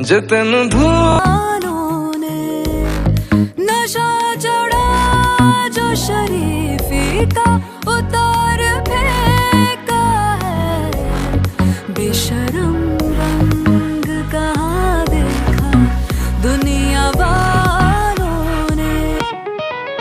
जे तेन ने नशा चढ़ा जो शरीफी का उतार फेंका है बेशर्म